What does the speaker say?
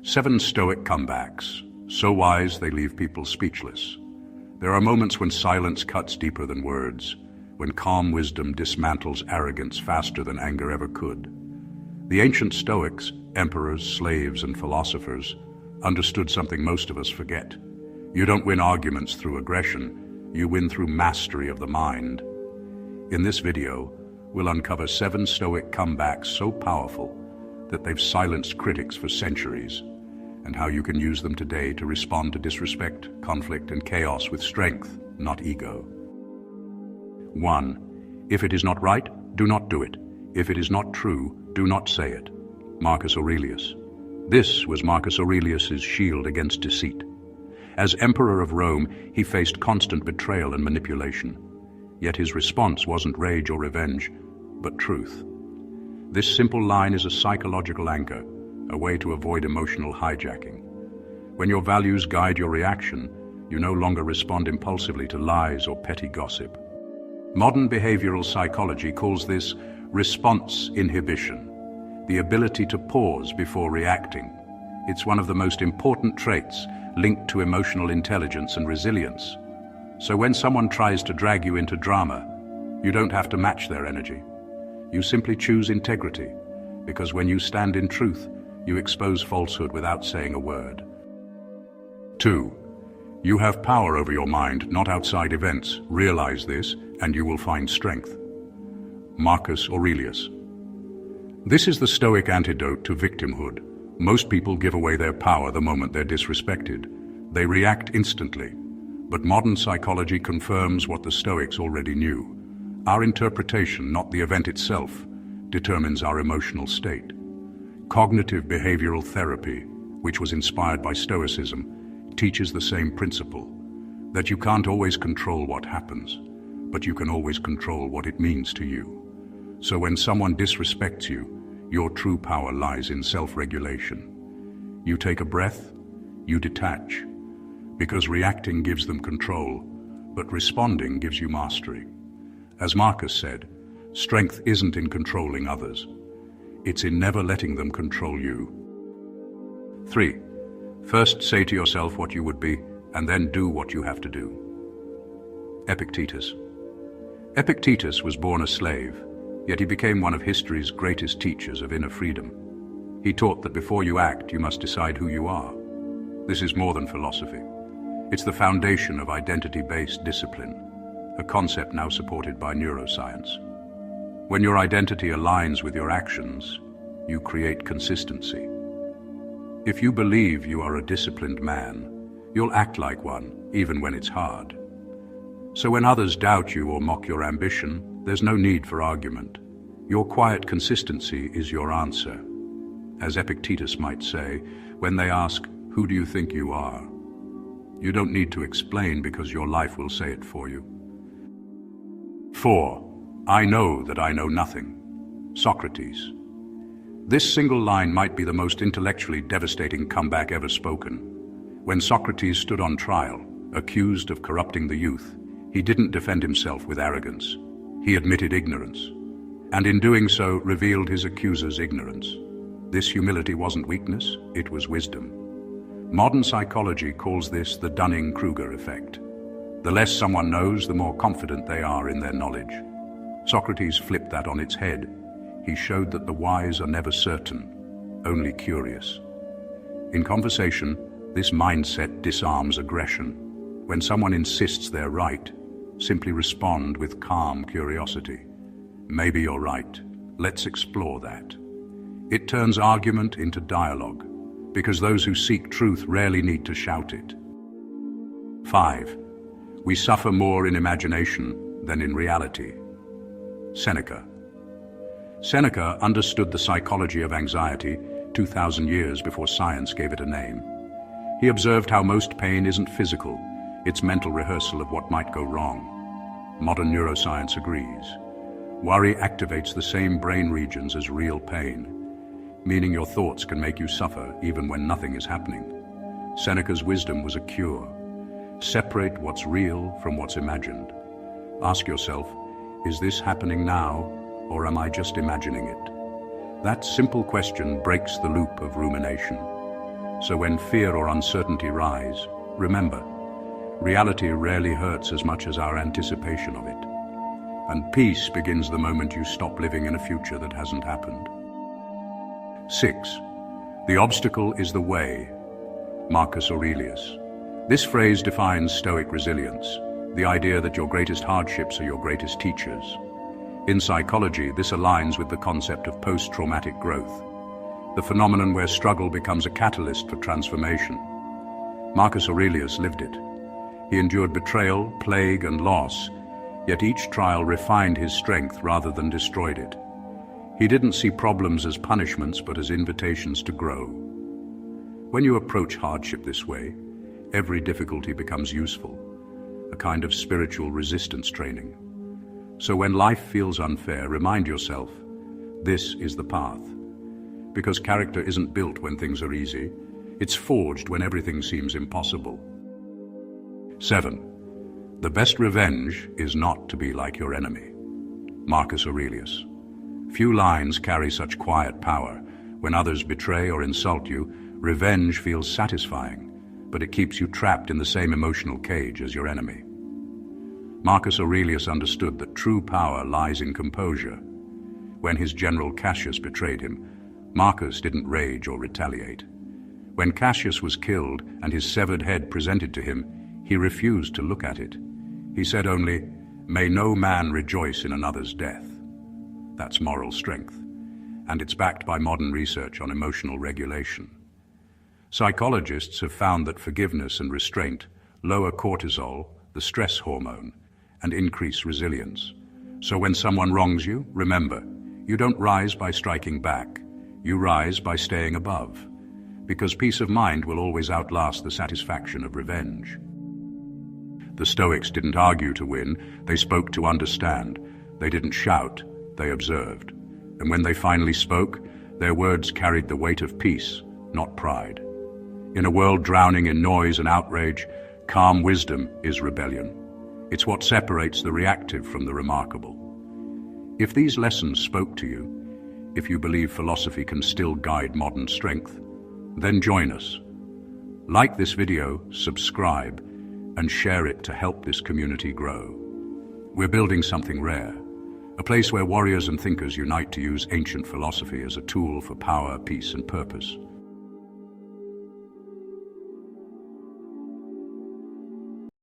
7 Stoic comebacks, so wise they leave people speechless. There are moments when silence cuts deeper than words, when calm wisdom dismantles arrogance faster than anger ever could. The ancient Stoics, emperors, slaves, and philosophers, understood something most of us forget. You don't win arguments through aggression, you win through mastery of the mind. In this video, we'll uncover 7 Stoic comebacks so powerful that they've silenced critics for centuries, and how you can use them today to respond to disrespect, conflict, and chaos with strength, not ego. 1. If it is not right, do not do it. If it is not true, do not say it. Marcus Aurelius. This was Marcus Aurelius's shield against deceit. As emperor of Rome, he faced constant betrayal and manipulation. Yet his response wasn't rage or revenge, but truth. This simple line is a psychological anchor, a way to avoid emotional hijacking. When your values guide your reaction, you no longer respond impulsively to lies or petty gossip. Modern behavioral psychology calls this response inhibition, the ability to pause before reacting. It's one of the most important traits linked to emotional intelligence and resilience. So when someone tries to drag you into drama, you don't have to match their energy. You simply choose integrity, because when you stand in truth, you expose falsehood without saying a word. 2. You have power over your mind, not outside events. Realize this, and you will find strength. Marcus Aurelius. This is the Stoic antidote to victimhood. Most people give away their power the moment they're disrespected. They react instantly. But modern psychology confirms what the Stoics already knew. Our interpretation, not the event itself, determines our emotional state. Cognitive behavioral therapy, which was inspired by Stoicism, teaches the same principle, that you can't always control what happens, but you can always control what it means to you. So when someone disrespects you, your true power lies in self-regulation. You take a breath, you detach, because reacting gives them control, but responding gives you mastery. As Marcus said, strength isn't in controlling others. It's in never letting them control you. 3. First say to yourself what you would be, and then do what you have to do. Epictetus. Epictetus was born a slave, yet he became one of history's greatest teachers of inner freedom. He taught that before you act, you must decide who you are. This is more than philosophy. It's the foundation of identity-based discipline, a concept now supported by neuroscience. When your identity aligns with your actions, you create consistency. If you believe you are a disciplined man, you'll act like one, even when it's hard. So when others doubt you or mock your ambition, there's no need for argument. Your quiet consistency is your answer. As Epictetus might say, when they ask, "Who do you think you are?" you don't need to explain, because your life will say it for you. 4. I know that I know nothing. Socrates. This single line might be the most intellectually devastating comeback ever spoken. When Socrates stood on trial, accused of corrupting the youth, he didn't defend himself with arrogance. He admitted ignorance, and in doing so revealed his accuser's ignorance. This humility wasn't weakness, it was wisdom. Modern psychology calls this the Dunning-Kruger effect. The less someone knows, the more confident they are in their knowledge. Socrates flipped that on its head. He showed that the wise are never certain, only curious. In conversation, this mindset disarms aggression. When someone insists they're right, simply respond with calm curiosity. Maybe you're right. Let's explore that. It turns argument into dialogue, because those who seek truth rarely need to shout it. 5. We suffer more in imagination than in reality. Seneca. Seneca understood the psychology of anxiety 2,000 years before science gave it a name. He observed how most pain isn't physical, it's mental rehearsal of what might go wrong. Modern neuroscience agrees. Worry activates the same brain regions as real pain, meaning your thoughts can make you suffer even when nothing is happening. Seneca's wisdom was a cure. Separate what's real from what's imagined. Ask yourself, is this happening now, or am I just imagining it? That simple question breaks the loop of rumination. So when fear or uncertainty rise, remember, reality rarely hurts as much as our anticipation of it. And peace begins the moment you stop living in a future that hasn't happened. 6. The obstacle is the way. Marcus Aurelius. This phrase defines Stoic resilience, the idea that your greatest hardships are your greatest teachers. In psychology, this aligns with the concept of post-traumatic growth, the phenomenon where struggle becomes a catalyst for transformation. Marcus Aurelius lived it. He endured betrayal, plague, and loss, yet each trial refined his strength rather than destroyed it. He didn't see problems as punishments, but as invitations to grow. When you approach hardship this way, every difficulty becomes useful, a kind of spiritual resistance training. So when life feels unfair, remind yourself, this is the path. Because character isn't built when things are easy, it's forged when everything seems impossible. 7. The best revenge is not to be like your enemy. Marcus Aurelius. Few lines carry such quiet power. When others betray or insult you, revenge feels satisfying, but it keeps you trapped in the same emotional cage as your enemy. Marcus Aurelius understood that true power lies in composure. When his general Cassius betrayed him, Marcus didn't rage or retaliate. When Cassius was killed and his severed head presented to him, he refused to look at it. He said only, "May no man rejoice in another's death." That's moral strength, and it's backed by modern research on emotional regulation. Psychologists have found that forgiveness and restraint lower cortisol, the stress hormone, and increase resilience. So when someone wrongs you, remember, you don't rise by striking back. You rise by staying above, because peace of mind will always outlast the satisfaction of revenge. The Stoics didn't argue to win, they spoke to understand. They didn't shout, they observed. And when they finally spoke, their words carried the weight of peace, not pride. In a world drowning in noise and outrage, calm wisdom is rebellion. It's what separates the reactive from the remarkable. If these lessons spoke to you, if you believe philosophy can still guide modern strength, then join us. Like this video, subscribe, and share it to help this community grow. We're building something rare, a place where warriors and thinkers unite to use ancient philosophy as a tool for power, peace, and purpose.